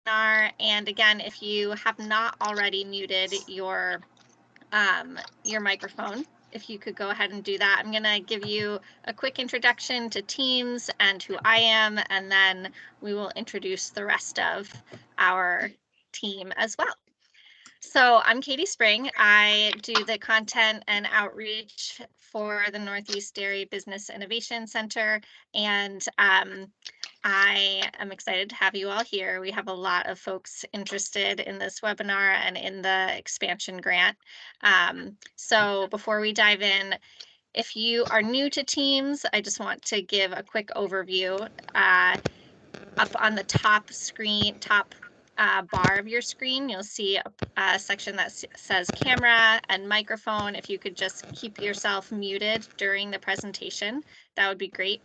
And again, if you have not already muted your microphone, if you could go ahead and do that. I'm going to give you a quick introduction to Teams and who I am, and then we will introduce the rest of our team as well. So I'm Katie Spring. I do the content and outreach for the Northeast Dairy Business Innovation Center, and I am excited to have you all here. We have a lot of folks interested in this webinar and in the expansion grant. So before we dive in, if you are new to Teams, I just want to give a quick overview. Up on the top bar of your screen, you'll see a section that says camera and microphone. If you could just keep yourself muted during the presentation, that would be great.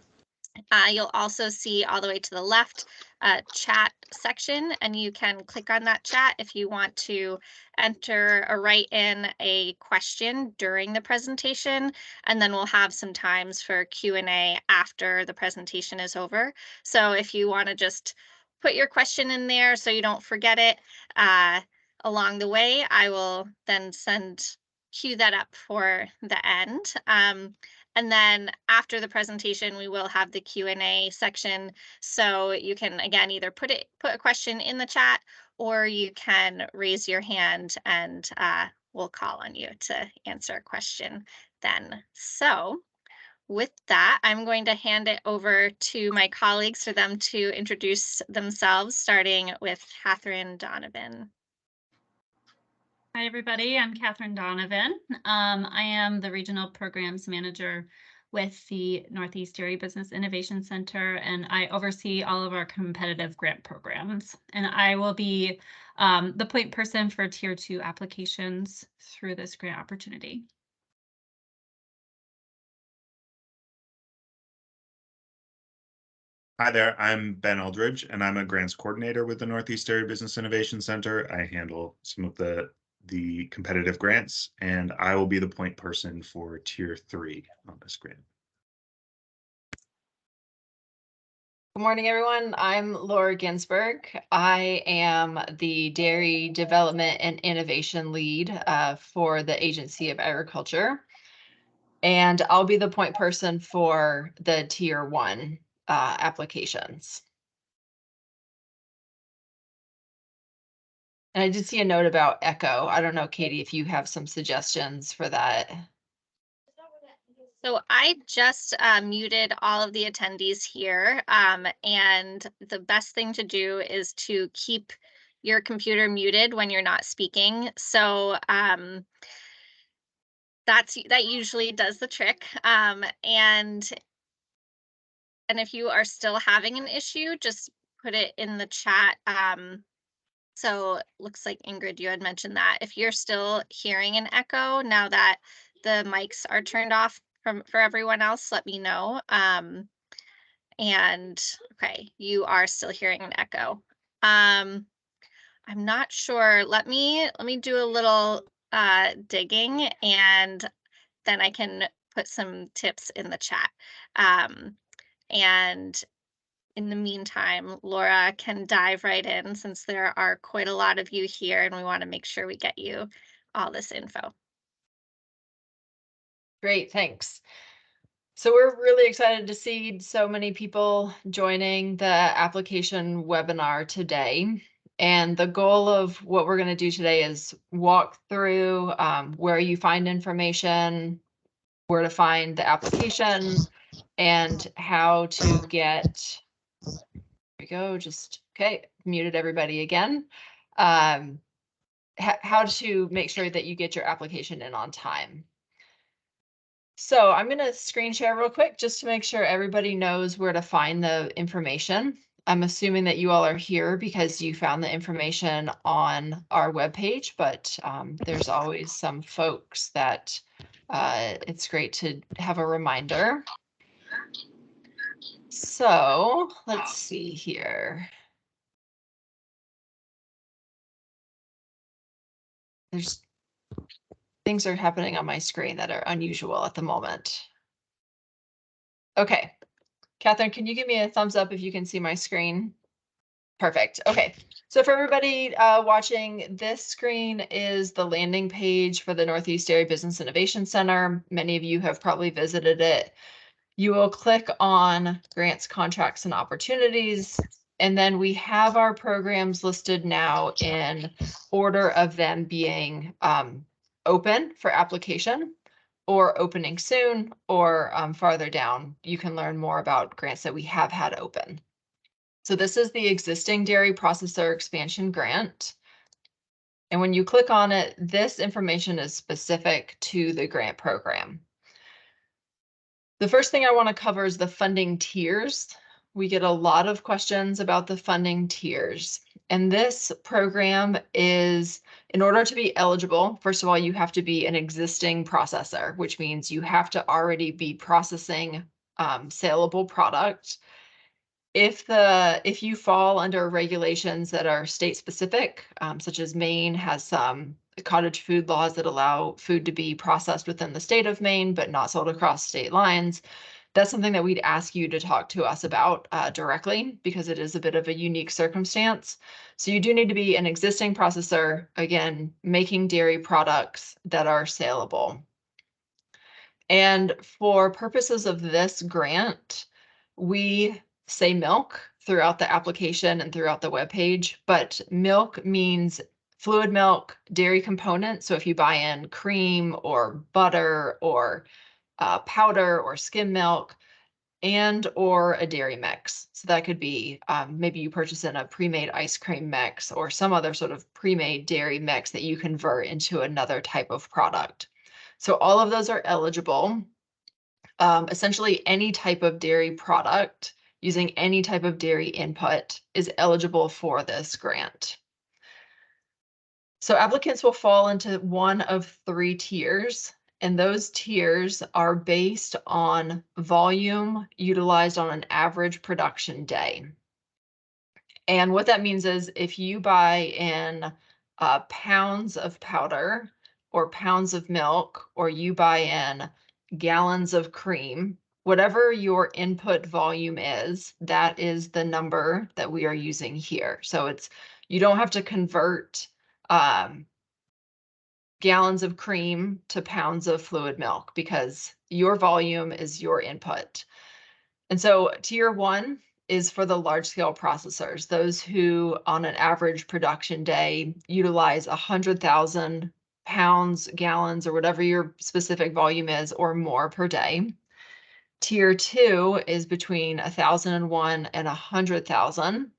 You'll also see all the way to the left chat section, and you can click on that chat if you want to enter or write in a question during the presentation, and then we'll have some times for Q&A after the presentation is over. So if you want to just put your question in there so you don't forget it along the way, I will then cue that up for the end. And then after the presentation, we will have the Q&A section. So you can, again, either put a question in the chat, or you can raise your hand and we'll call on you to answer a question then. So with that, I'm going to hand it over to my colleagues for them to introduce themselves, starting with Catherine Donovan. Hi, everybody. I'm Catherine Donovan. I am the Regional Programs Manager with the Northeast Dairy Business Innovation Center, and I oversee all of our competitive grant programs. And I will be the point person for Tier 2 applications through this grant opportunity. Hi there, I'm Ben Aldridge, and I'm a grants coordinator with the Northeast Dairy Business Innovation Center. I handle some of the competitive grants, and I will be the point person for Tier 3 on this grant. Good morning, everyone. I'm Laura Ginsberg. I am the Dairy Development and Innovation Lead for the Agency of Agriculture, and I'll be the point person for the Tier 1 applications. And I did see a note about echo. I don't know, Katie, if you have some suggestions for that. So I just muted all of the attendees here, and the best thing to do is to keep your computer muted when you're not speaking. So that usually does the trick. And if you are still having an issue, just put it in the chat. So looks like Ingrid, you had mentioned that if you're still hearing an echo now that the mics are turned off for everyone else, let me know. And okay, you are still hearing an echo. I'm not sure. Let me do a little digging, and then I can put some tips in the chat. And in the meantime, Laura can dive right in, since there are quite a lot of you here and we want to make sure we get you all this info. Great, thanks. So we're really excited to see so many people joining the application webinar today. And the goal of what we're going to do today is walk through where you find information, where to find the application, and how to get, there we go, just, okay, muted everybody again. How to make sure that you get your application in on time. So I'm going to screen share real quick just to make sure everybody knows where to find the information. I'm assuming that you all are here because you found the information on our webpage, but there's always some folks that it's great to have a reminder. So let's see here. There's things are happening on my screen that are unusual at the moment. Okay, Catherine, can you give me a thumbs up if you can see my screen? Perfect. Okay. So for everybody watching, this screen is the landing page for the Northeast Dairy Business Innovation Center. Many of you have probably visited it. You will click on grants, contracts, and opportunities. And then we have our programs listed now in order of them being open for application or opening soon, or farther down, you can learn more about grants that we have had open. So this is the existing dairy processor expansion grant. And when you click on it, this information is specific to the grant program. The first thing I want to cover is the funding tiers. We get a lot of questions about the funding tiers. And this program is, in order to be eligible, first of all, you have to be an existing processor, which means you have to already be processing saleable product. If you fall under regulations that are state specific, such as Maine has some cottage food laws that allow food to be processed within the state of Maine, but not sold across state lines, that's something that we'd ask you to talk to us about directly, because it is a bit of a unique circumstance. So you do need to be an existing processor, again, making dairy products that are saleable. And for purposes of this grant, we say milk throughout the application and throughout the webpage, but milk means fluid milk, dairy component. So if you buy in cream or butter or powder or skim milk, and or a dairy mix. So that could be maybe you purchase in a pre-made ice cream mix or some other sort of pre-made dairy mix that you convert into another type of product. So all of those are eligible. Essentially, any type of dairy product using any type of dairy input is eligible for this grant. So applicants will fall into one of 3 tiers, and those tiers are based on volume utilized on an average production day. And what that means is if you buy in pounds of powder or pounds of milk, or you buy in gallons of cream, whatever your input volume is, that is the number that we are using here. So you don't have to convert gallons of cream to pounds of fluid milk, because your volume is your input. And so tier 1 is for the large scale processors, those who on an average production day utilize 100,000 pounds, gallons, or whatever your specific volume is or more per day. Tier 2 is between 1,001 and 100,000.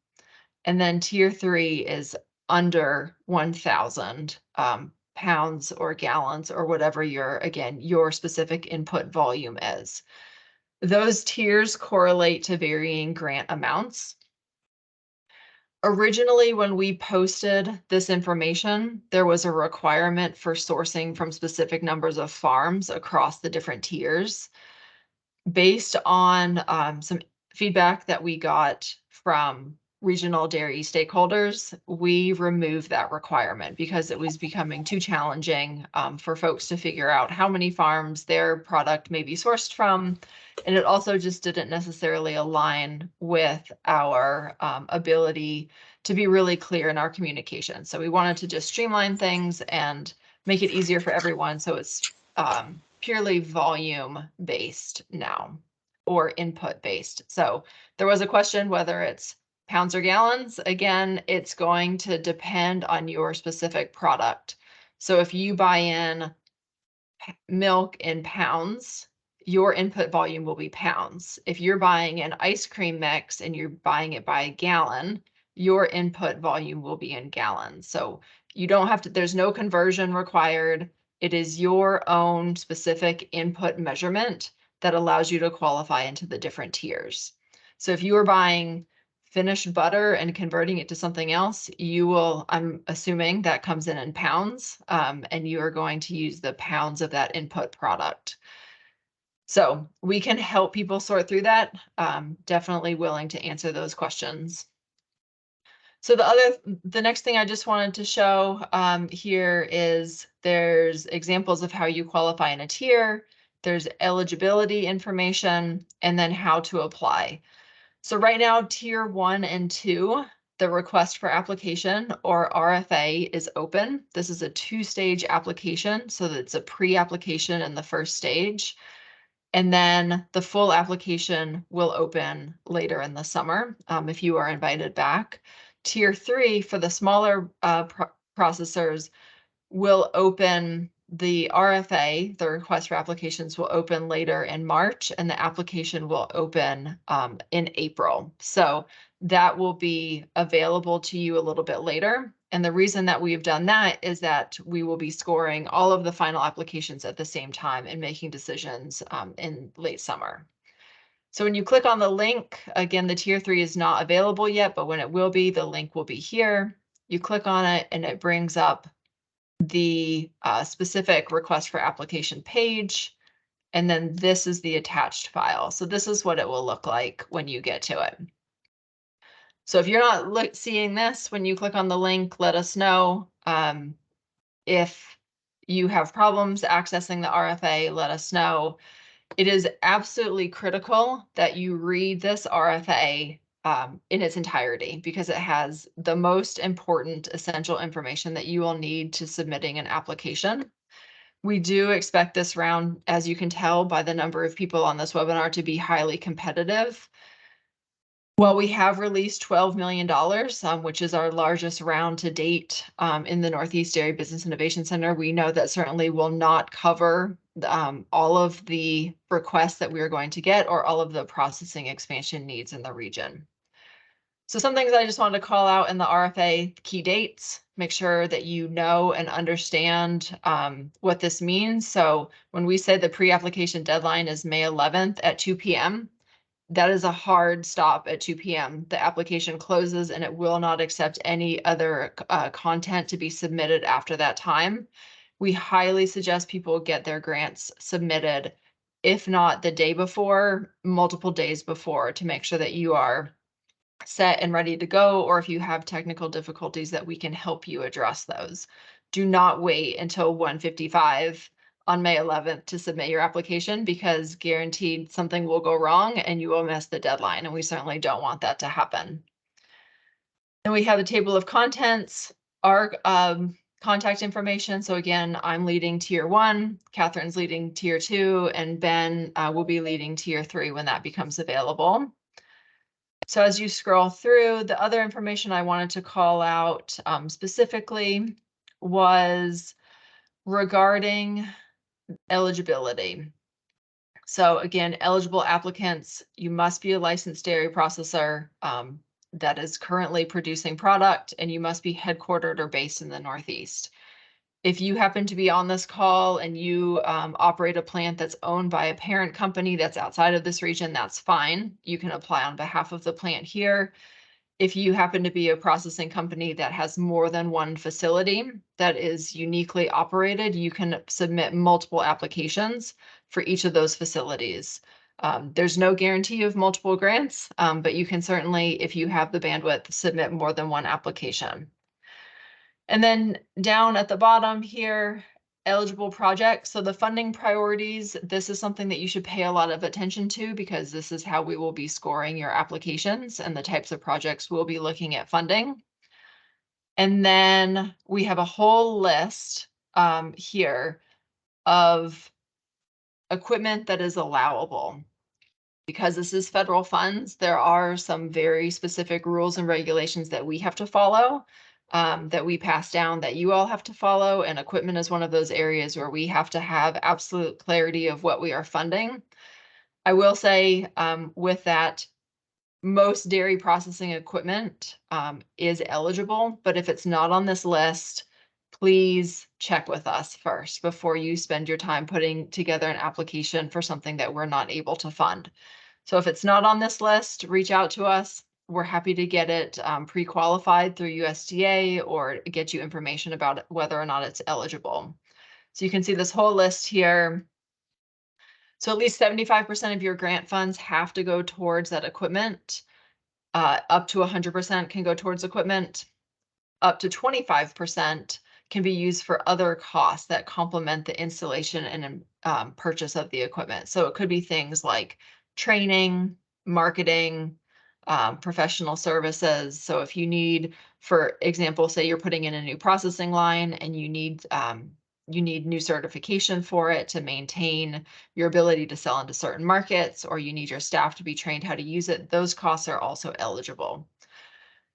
And then tier 3 is under 1,000 pounds or gallons or whatever your specific input volume is. Those tiers correlate to varying grant amounts. Originally, when we posted this information, there was a requirement for sourcing from specific numbers of farms across the different tiers. Based on some feedback that we got from regional dairy stakeholders, we removed that requirement because it was becoming too challenging for folks to figure out how many farms their product may be sourced from. And it also just didn't necessarily align with our ability to be really clear in our communication. So we wanted to just streamline things and make it easier for everyone. So it's purely volume based now, or input based. So there was a question whether it's pounds or gallons. Again, it's going to depend on your specific product. So if you buy in milk in pounds, your input volume will be pounds. If you're buying an ice cream mix and you're buying it by a gallon, your input volume will be in gallons. So you don't have to, there's no conversion required. It is your own specific input measurement that allows you to qualify into the different tiers. So if you are buying finished butter and converting it to something else, you will, I'm assuming that comes in pounds, and you are going to use the pounds of that input product. So we can help people sort through that. Definitely willing to answer those questions. So the next thing I just wanted to show here is there's examples of how you qualify in a tier, there's eligibility information, and then how to apply. So right now, tier 1 and 2, the request for application, or RFA, is open. This is a 2-stage application, so that it's a pre-application in the first stage. And then the full application will open later in the summer if you are invited back. Tier 3 for the smaller processors will open the RFA, the request for applications will open later in March, and the application will open in April. So that will be available to you a little bit later. And the reason that we've done that is that we will be scoring all of the final applications at the same time and making decisions in late summer. So when you click on the link, again, the tier 3 is not available yet, but when it will be, the link will be here. You click on it and it brings up the specific request for application page. And then this is the attached file. So this is what it will look like when you get to it. So if you're not seeing this, when you click on the link, let us know. If you have problems accessing the RFA, let us know. It is absolutely critical that you read this RFA in its entirety, because it has the most important essential information that you will need to submitting an application. We do expect this round, as you can tell by the number of people on this webinar, to be highly competitive. Well, we have released $12 million, which is our largest round to date in the Northeast Area Business Innovation Center. We know that certainly will not cover all of the requests that we are going to get or all of the processing expansion needs in the region. So some things I just wanted to call out in the RFA: key dates. Make sure that you know and understand what this means. So when we say the pre-application deadline is May 11th at 2 p.m., that is a hard stop at 2 p.m. The application closes and it will not accept any other content to be submitted after that time. We highly suggest people get their grants submitted, if not the day before, multiple days before, to make sure that you are set and ready to go, or if you have technical difficulties, that we can help you address those. Do not wait until 1:55 on May 11th to submit your application, because guaranteed something will go wrong and you will miss the deadline, and we certainly don't want that to happen. Then we have the table of contents, our contact information. So again, I'm leading tier 1, Catherine's leading tier 2, and Ben will be leading tier 3 when that becomes available. So as you scroll through, the other information I wanted to call out specifically was regarding eligibility. So again, eligible applicants, you must be a licensed dairy processor that is currently producing product, and you must be headquartered or based in the Northeast. If you happen to be on this call and you operate a plant that's owned by a parent company that's outside of this region, that's fine. You can apply on behalf of the plant here. If you happen to be a processing company that has more than one facility that is uniquely operated, you can submit multiple applications for each of those facilities. There's no guarantee of multiple grants, but you can certainly, if you have the bandwidth, submit more than one application. And then down at the bottom here, eligible projects. So the funding priorities, this is something that you should pay a lot of attention to, because this is how we will be scoring your applications and the types of projects we'll be looking at funding. And then we have a whole list here of equipment that is allowable. Because this is federal funds, there are some very specific rules and regulations that we have to follow, that we pass down, that you all have to follow. And equipment is one of those areas where we have to have absolute clarity of what we are funding. I will say with that, most dairy processing equipment is eligible, but if it's not on this list, please check with us first before you spend your time putting together an application for something that we're not able to fund. So if it's not on this list, reach out to us. We're happy to get it pre-qualified through USDA or get you information about whether or not it's eligible. So you can see this whole list here. So at least 75% of your grant funds have to go towards that equipment. Up to 100% can go towards equipment. Up to 25% can be used for other costs that complement the installation and purchase of the equipment. So it could be things like training, marketing, professional services. So if you need, for example, say you're putting in a new processing line and you need new certification for it to maintain your ability to sell into certain markets, or you need your staff to be trained how to use it, those costs are also eligible.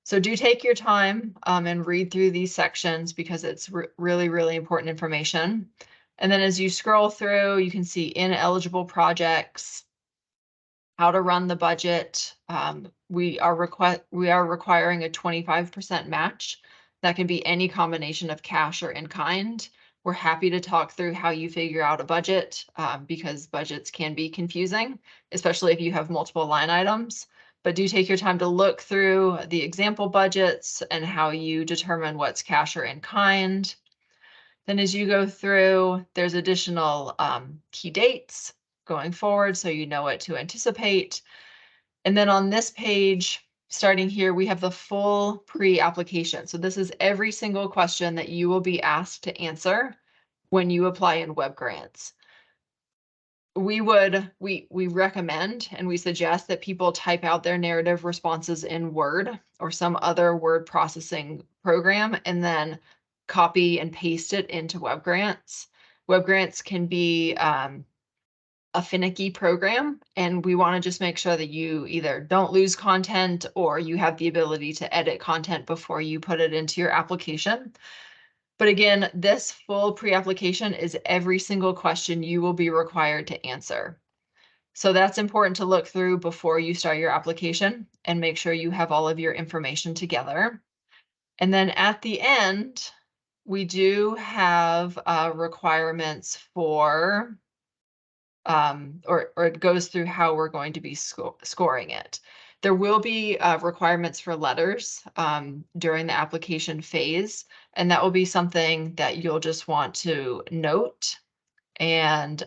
So do take your time and read through these sections because it's really, really important information. And then as you scroll through, you can see ineligible projects, how to run the budget. We are requiring a 25% match. That can be any combination of cash or in kind. We're happy to talk through how you figure out a budget because budgets can be confusing, especially if you have multiple line items. But do take your time to look through the example budgets and how you determine what's cash or in kind. Then as you go through, there's additional key dates going forward, so you know what to anticipate. And then on this page, starting here, we have the full pre-application. So this is every single question that you will be asked to answer when you apply in web grants. We recommend and we suggest that people type out their narrative responses in Word or some other word processing program and then copy and paste it into web grants. Web grants can be a finicky program, and we want to just make sure that you either don't lose content or you have the ability to edit content before you put it into your application. But again, this full pre-application is every single question you will be required to answer. So that's important to look through before you start your application and make sure you have all of your information together. And then at the end, we do have requirements for, or it goes through how we're going to be scoring it. There will be requirements for letters during the application phase, and that will be something that you'll just want to note. And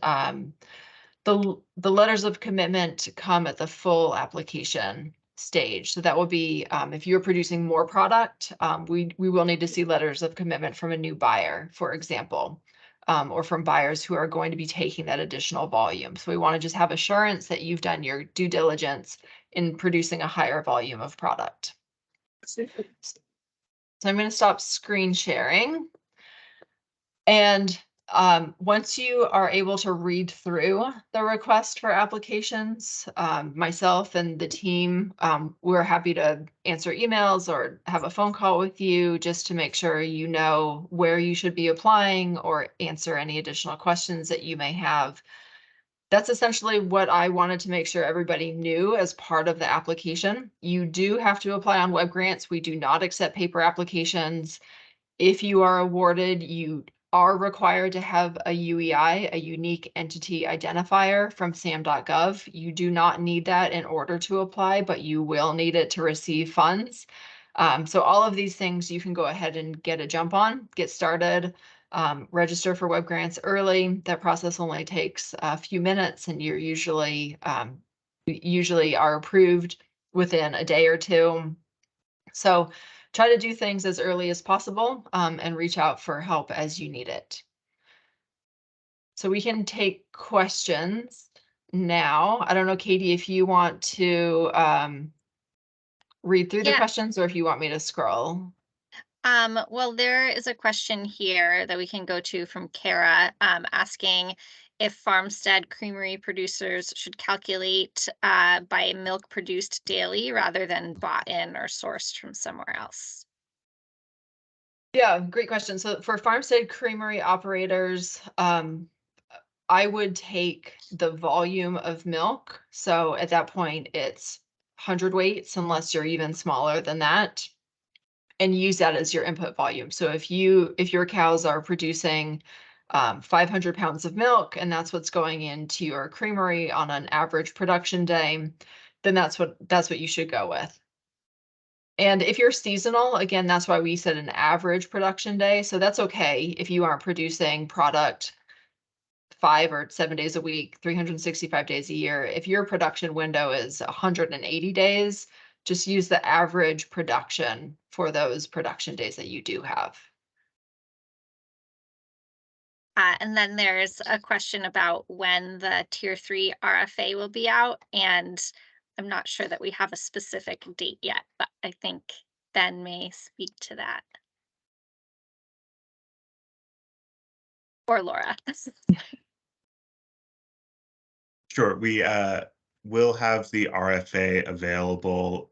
the letters of commitment come at the full application stage. So that will be if you're producing more product, we will need to see letters of commitment from a new buyer, for example, or from buyers who are going to be taking that additional volume. So we want to just have assurance that you've done your due diligence in producing a higher volume of product. So I'm going to stop screen sharing. And once you are able to read through the request for applications, myself and the team, we're happy to answer emails or have a phone call with you just to make sure you know where you should be applying or answer any additional questions that you may have. That's essentially what I wanted to make sure everybody knew as part of the application. You do have to apply on web grants. We do not accept paper applications. If you are awarded, you are required to have a UEI, a unique entity identifier from sam.gov. You do not need that in order to apply, but you will need it to receive funds. So all of these things you can go ahead and get a jump on, get started, register for web grants early. That process only takes a few minutes, and you're usually are approved within a day or two. So try to do things as early as possible and reach out for help as you need it. So we can take questions now. I don't know, Katie, if you want to read through the questions or if you want me to scroll. Well, there is a question here that we can go to from Kara asking if farmstead creamery producers should calculate by milk produced daily rather than bought in or sourced from somewhere else. Yeah, great question. So for farmstead creamery operators, I would take the volume of milk. So at that point, it's 100 weights, unless you're even smaller than that, and use that as your input volume. So if your cows are producing 500 pounds of milk and that's what's going into your creamery on an average production day, then that's what you should go with. And if you're seasonal, again, that's why we said an average production day. So that's okay if you aren't producing product 5 or 7 days a week, 365 days a year. If your production window is 180 days, just use the average production for those production days that you do have. And then there's a question about when the Tier 3 RFA will be out. And I'm not sure that we have a specific date yet, but I think Ben may speak to that. Or Laura. Sure. We will have the RFA available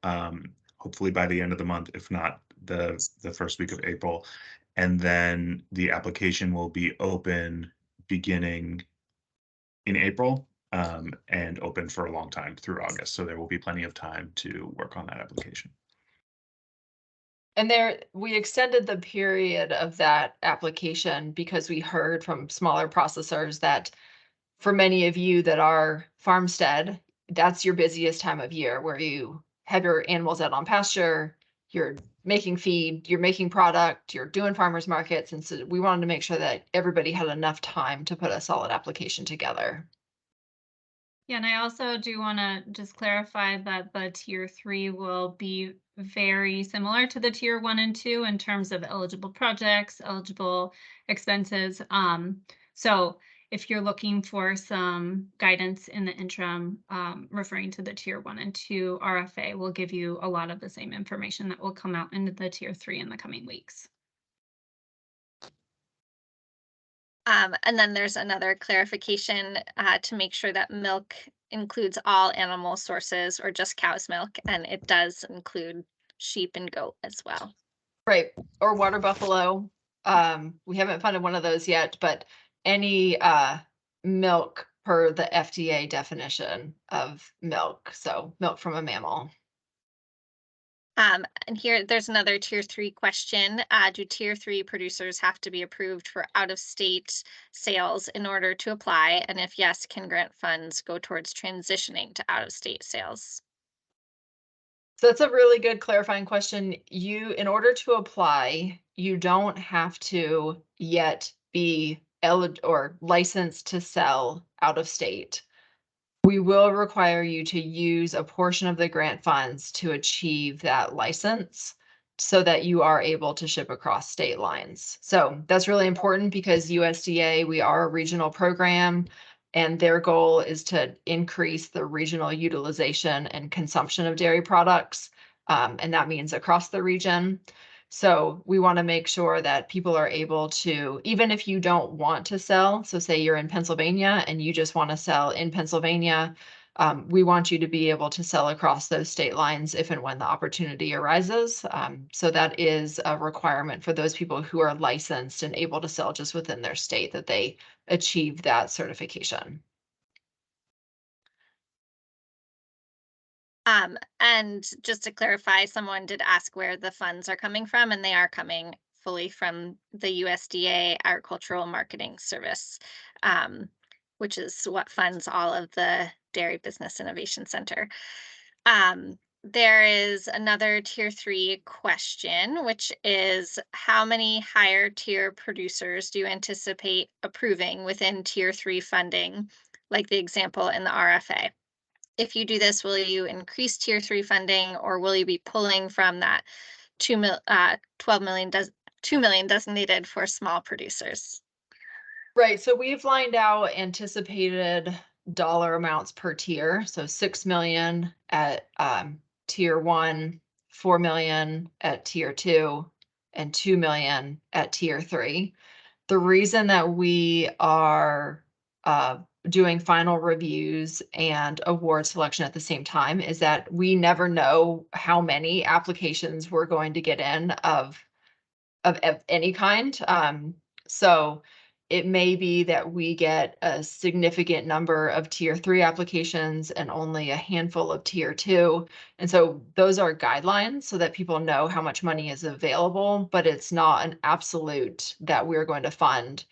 hopefully by the end of the month, if not the first week of April. And then the application will be open beginning in April and open for a long time through August. So there will be plenty of time to work on that application. And there, we extended the period of that application because we heard from smaller processors that for many of you that are farmstead, that's your busiest time of year where you have your animals out on pasture, you're making feed, you're making product, you're doing farmers markets. And so we wanted to make sure that everybody had enough time to put a solid application together. Yeah, and I also do want to just clarify that the tier 3 will be very similar to the tier 1 and 2 in terms of eligible projects, eligible expenses. So if you're looking for some guidance in the interim, referring to the tier 1 and 2 RFA will give you a lot of the same information that will come out into the tier 3 in the coming weeks. And then there's another clarification to make sure that milk includes all animal sources or just cow's milk, and it does include sheep and goat as well. Right, or water buffalo. We haven't found one of those yet, but any milk per the FDA definition of milk, so milk from a mammal. And here, there's another tier 3 question. Do tier 3 producers have to be approved for out-of-state sales in order to apply? And if yes, can grant funds go towards transitioning to out-of-state sales? So that's a really good clarifying question. In order to apply, you don't have to yet be eligible or licensed to sell out of state. We will require you to use a portion of the grant funds to achieve that license so that you are able to ship across state lines. So that's really important because USDA, we are a regional program, and their goal is to increase the regional utilization and consumption of dairy products. And that means across the region. So we want to make sure that people are able to, even if you don't want to sell, so say you're in Pennsylvania and you just want to sell in Pennsylvania, we want you to be able to sell across those state lines if and when the opportunity arises. So that is a requirement for those people who are licensed and able to sell just within their state, that they achieve that certification. And just to clarify, someone did ask where the funds are coming from, and they are coming fully from the USDA Agricultural Marketing Service, which is what funds all of the Dairy Business Innovation Center. There is another tier 3 question, which is how many higher tier producers do you anticipate approving within tier 3 funding, like the example in the RFA? If you do this, will you increase tier 3 funding, or will you be pulling from that 12 million 2 million designated for small producers? Right, so we've lined out anticipated dollar amounts per tier. So 6 million at tier 1, 4 million at tier 2, and 2 million at tier 3. The reason that we are doing final reviews and award selection at the same time is that we never know how many applications we're going to get in of any kind. So it may be that we get a significant number of tier 3 applications and only a handful of tier 2. And so those are guidelines so that people know how much money is available, but it's not an absolute that we're going to fund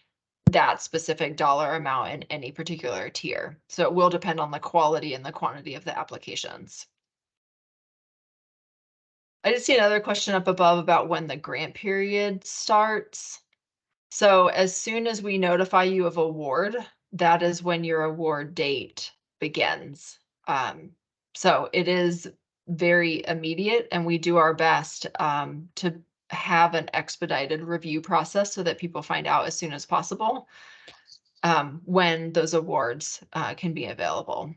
that specific dollar amount in any particular tier. So it will depend on the quality and the quantity of the applications. I did see another question up above about when the grant period starts. So as soon as we notify you of award, that is when your award date begins. So it is very immediate, and we do our best to have an expedited review process so that people find out as soon as possible when those awards can be available.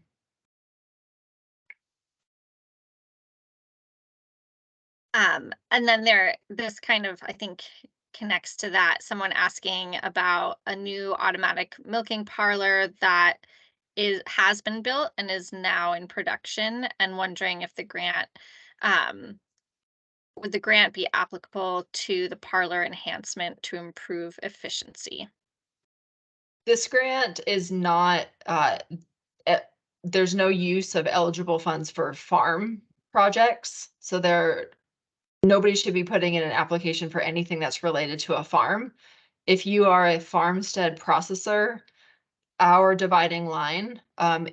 And then this kind of, I think, connects to that. Someone asking about a new automatic milking parlor that has been built and is now in production, and wondering if would the grant be applicable to the parlor enhancement to improve efficiency? This grant is not, there's no use of eligible funds for farm projects. So nobody should be putting in an application for anything that's related to a farm. If you are a farmstead processor, our dividing line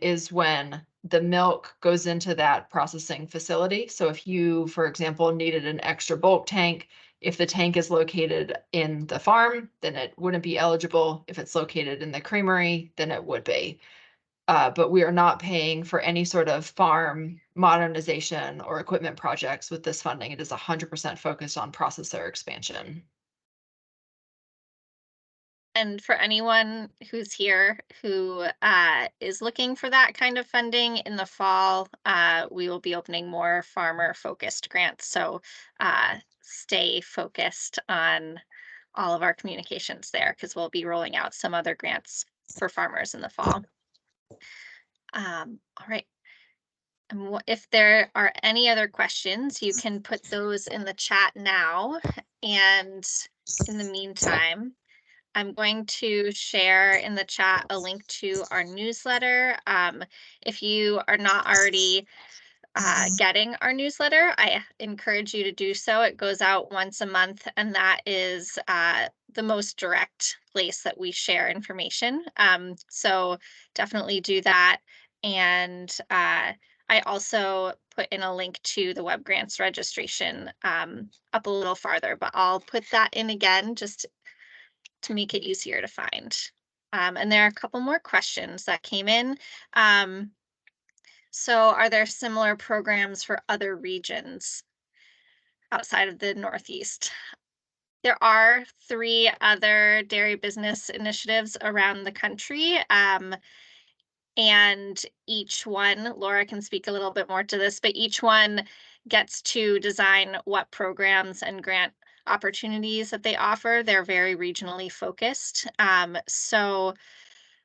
is when the milk goes into that processing facility. So if you, for example, needed an extra bulk tank, if the tank is located in the farm, then it wouldn't be eligible. If it's located in the creamery, then it would be. But we are not paying for any sort of farm modernization or equipment projects with this funding. It is 100% focused on processor expansion. And for anyone who's here who is looking for that kind of funding in the fall, we will be opening more farmer-focused grants. So stay focused on all of our communications there, because we'll be rolling out some other grants for farmers in the fall. All right. And if there are any other questions, you can put those in the chat now. And in the meantime, I'm going to share in the chat a link to our newsletter. If you are not already getting our newsletter, I encourage you to do so. It goes out once a month, and that is the most direct place that we share information. So definitely do that. And I also put in a link to the web grants registration up a little farther, but I'll put that in again just to make it easier to find. And there are a couple more questions that came in. So are there similar programs for other regions outside of the Northeast? There are 3 other dairy business initiatives around the country. And each one, Laura can speak a little bit more to this, but each one gets to design what programs and grant opportunities that they offer. They're very regionally focused. So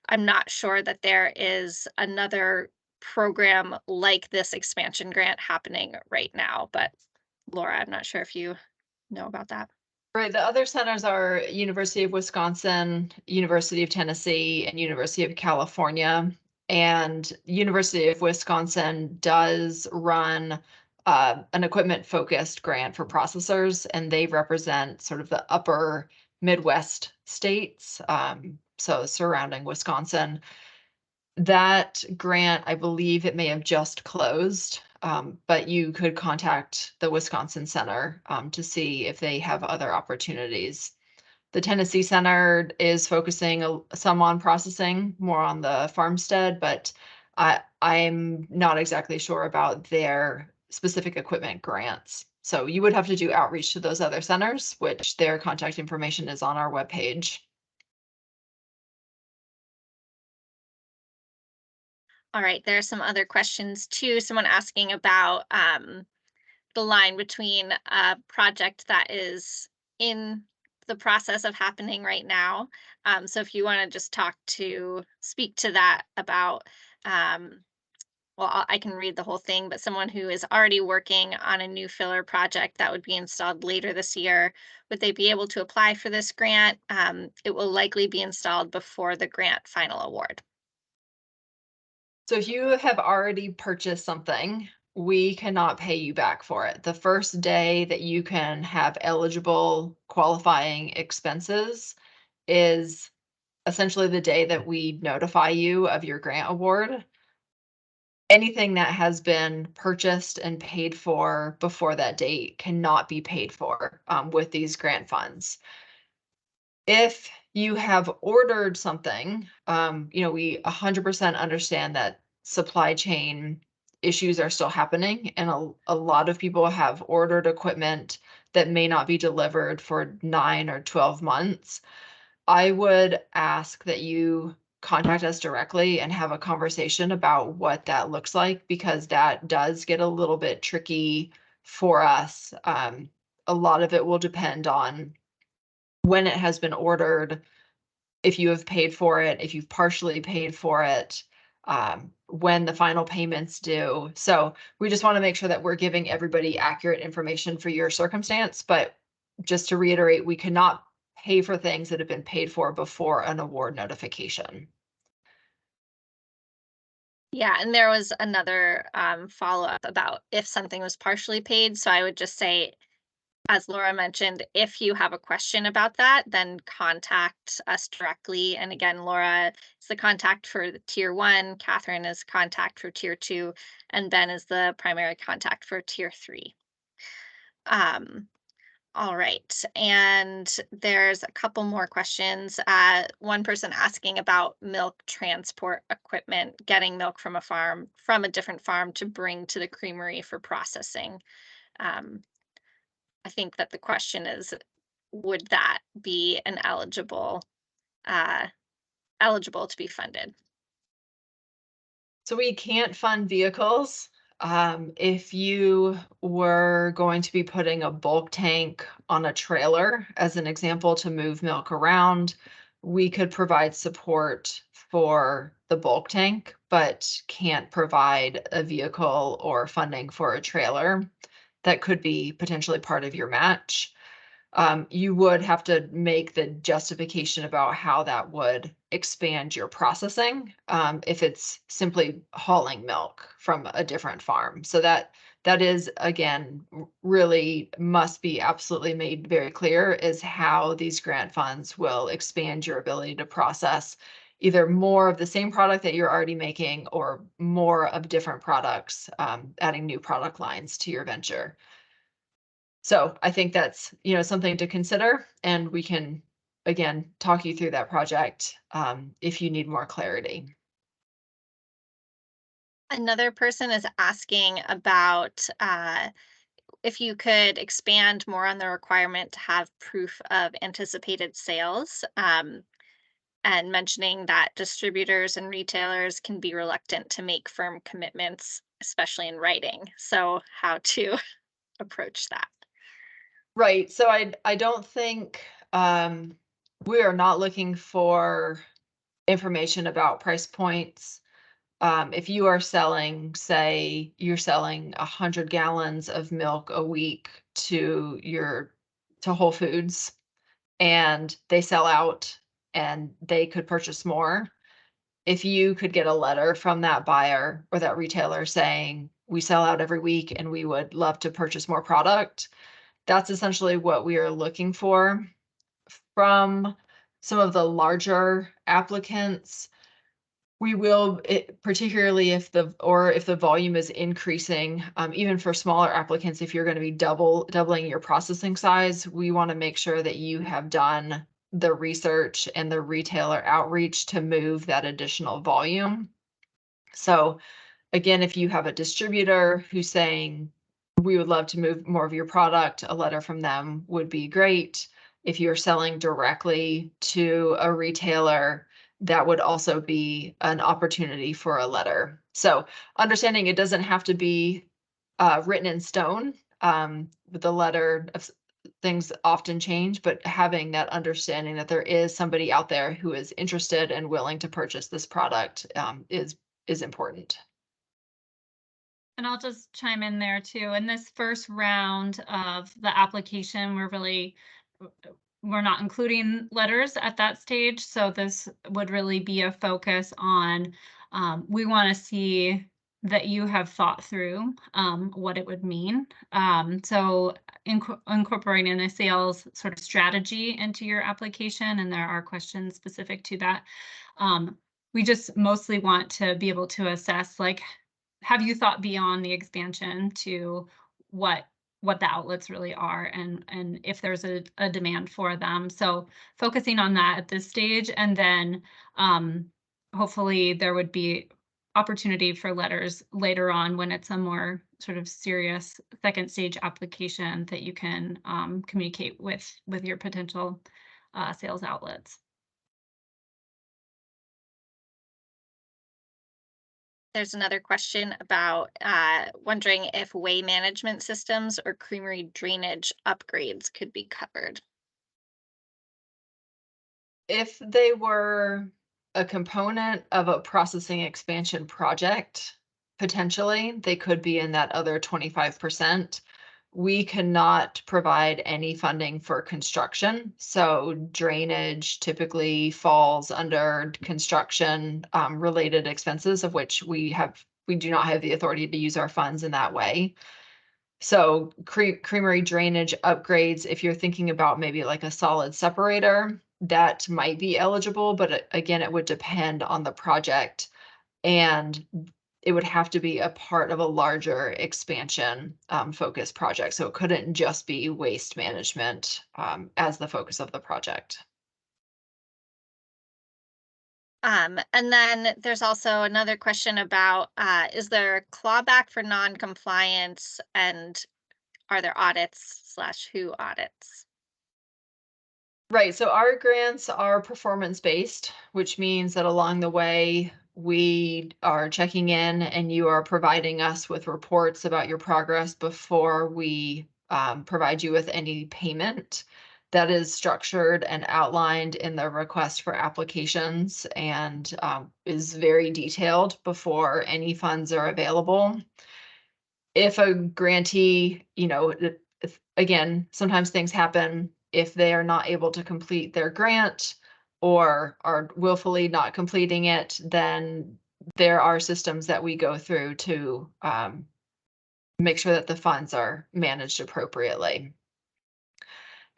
I'm not sure that there is another program like this expansion grant happening right now, but Laura, I'm not sure if you know about that. Right, the other centers are University of Wisconsin, University of Tennessee, and University of California. And University of Wisconsin does run an equipment-focused grant for processors, and they represent sort of the upper Midwest states, so surrounding Wisconsin. That grant, I believe it may have just closed, but you could contact the Wisconsin Center to see if they have other opportunities. The Tennessee Center is focusing some on processing, more on the farmstead, but I'm not exactly sure about their specific equipment grants. So you would have to do outreach to those other centers, which their contact information is on our webpage. All right, there are some other questions too. Someone asking about the line between a project that is in the process of happening right now. So if you want to just speak to that about, well, I can read the whole thing, but someone who is already working on a new filler project that would be installed later this year, would they be able to apply for this grant? It will likely be installed before the grant final award. So if you have already purchased something, we cannot pay you back for it. The first day that you can have eligible qualifying expenses is essentially the day that we notify you of your grant award. Anything that has been purchased and paid for before that date cannot be paid for with these grant funds. If you have ordered something, we 100% understand that supply chain issues are still happening, and a lot of people have ordered equipment that may not be delivered for 9 or 12 months. I would ask that you contact us directly and have a conversation about what that looks like, because that does get a little bit tricky for us. A lot of it will depend on when it has been ordered, if you have paid for it, if you've partially paid for it, when the final payment's due. So we just want to make sure that we're giving everybody accurate information for your circumstance. But just to reiterate, we cannot pay for things that have been paid for before an award notification. Yeah, and there was another follow-up about if something was partially paid. So I would just say, as Laura mentioned, if you have a question about that, then contact us directly. And again, Laura is the contact for the tier 1, Catherine is contact for tier 2, and Ben is the primary contact for tier 3. All right, and there's a couple more questions. One person asking about milk transport equipment, getting milk from a different farm to bring to the creamery for processing. I think that the question is, would that be an eligible to be funded? So we can't fund vehicles. If you were going to be putting a bulk tank on a trailer, as an example, to move milk around, we could provide support for the bulk tank, but can't provide a vehicle or funding for a trailer. That could be potentially part of your match. You would have to make the justification about how that would expand your processing, if it's simply hauling milk from a different farm. So that is, again, really must be absolutely made very clear is how these grant funds will expand your ability to process either more of the same product that you're already making or more of different products, adding new product lines to your venture. So I think that's, something to consider, and we can, again, talk you through that project if you need more clarity. Another person is asking about if you could expand more on the requirement to have proof of anticipated sales, and mentioning that distributors and retailers can be reluctant to make firm commitments, especially in writing. So how to approach that? Right. So I don't think we are not looking for information about price points. If you are selling, say you're selling 100 gallons of milk a week to Whole Foods, and they sell out and they could purchase more. If you could get a letter from that buyer or that retailer saying, we sell out every week and we would love to purchase more product, that's essentially what we are looking for. From some of the larger applicants, we will, particularly if the volume is increasing, even for smaller applicants, if you're going to be doubling your processing size, we want to make sure that you have done the research and the retailer outreach to move that additional volume. So again, if you have a distributor who's saying, we would love to move more of your product, a letter from them would be great. If you're selling directly to a retailer, that would also be an opportunity for a letter. So understanding it doesn't have to be written in stone. With the letter, things often change, but having that understanding that there is somebody out there who is interested and willing to purchase this product is important. And I'll just chime in there too. In this first round of the application, we're not including letters at that stage. So this would really be a focus on, we want to see that you have thought through what it would mean. So incorporating a sales sort of strategy into your application, and there are questions specific to that. We just mostly want to be able to assess, like, have you thought beyond the expansion to what the outlets really are, and if there's a demand for them. So focusing on that at this stage, and then hopefully there would be opportunity for letters later on when it's a more sort of serious second stage application that you can communicate with your potential sales outlets. There's another question about wondering if way management systems or creamery drainage upgrades could be covered. If they were a component of a processing expansion project, potentially they could be in that other 25%. We cannot provide any funding for construction. So drainage typically falls under construction related expenses, of which we do not have the authority to use our funds in that way. So creamery drainage upgrades, if you're thinking about maybe like a solid separator, that might be eligible, but again, it would depend on the project, and it would have to be a part of a larger expansion focused project. So it couldn't just be waste management as the focus of the project. And then there's also another question about, is there clawback for non-compliance, and are there audits / who audits? Right. So our grants are performance based, which means that along the way, we are checking in and you are providing us with reports about your progress before we provide you with any payment. That is structured and outlined in the request for applications and is very detailed before any funds are available. If a grantee, again, sometimes things happen. If they are not able to complete their grant or are willfully not completing it, then there are systems that we go through to make sure that the funds are managed appropriately.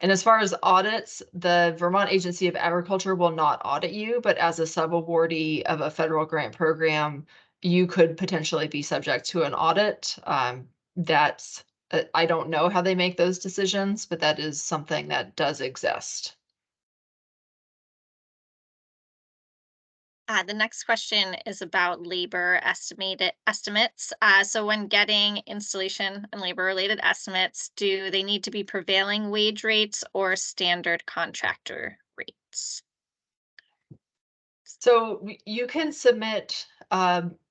And as far as audits, the Vermont Agency of Agriculture will not audit you, but as a subawardee of a federal grant program, you could potentially be subject to an audit. That's I don't know how they make those decisions, but that is something that does exist. The next question is about labor estimates. So when getting installation and labor related estimates, do they need to be prevailing wage rates or standard contractor rates? So you can submit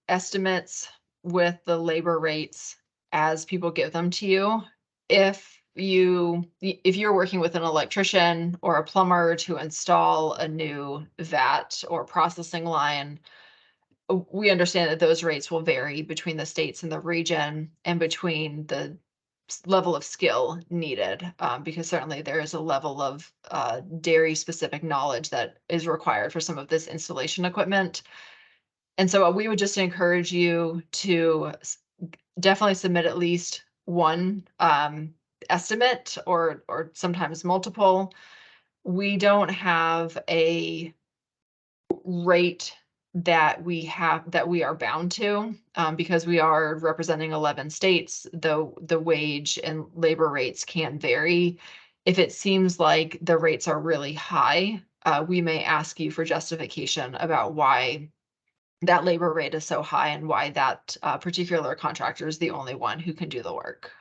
estimates with the labor rates as people give them to you. If you're working with an electrician or a plumber to install a new vat or processing line, we understand that those rates will vary between the states and the region and between the level of skill needed, because certainly there is a level of dairy specific knowledge that is required for some of this installation equipment. And so we would just encourage you to definitely submit at least one estimate or sometimes multiple. We don't have a rate that we are bound to because we are representing 11 states, though the wage and labor rates can vary. If it seems like the rates are really high, we may ask you for justification about why that labor rate is so high and why that particular contractor is the only one who can do the work.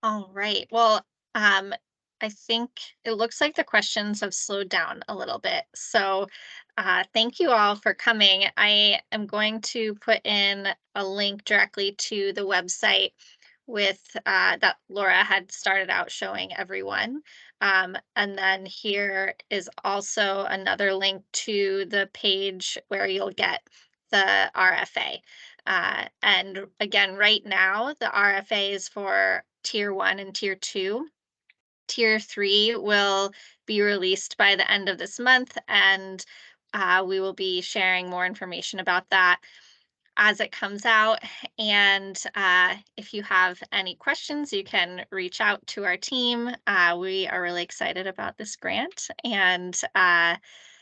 All right. Well, I think it looks like the questions have slowed down a little bit. So thank you all for coming. I am going to put in a link directly to the website with that Laura had started out showing everyone. And then here is also another link to the page where you'll get the RFA. And again, right now, the RFA is for Tier 1 and Tier 2. Tier 3 will be released by the end of this month, and we will be sharing more information about that as it comes out. And if you have any questions, you can reach out to our team. We are really excited about this grant and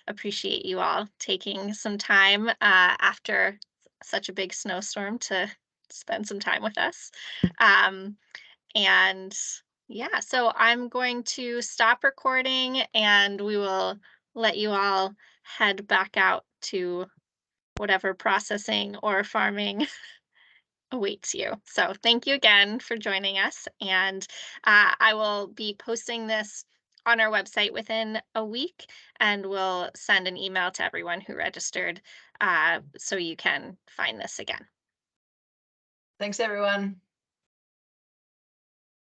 appreciate you all taking some time after such a big snowstorm to spend some time with us. And yeah, so I'm going to stop recording and we will let you all head back out to whatever processing or farming awaits you. So thank you again for joining us. And I will be posting this on our website within a week, and we'll send an email to everyone who registered so you can find this again. Thanks, everyone.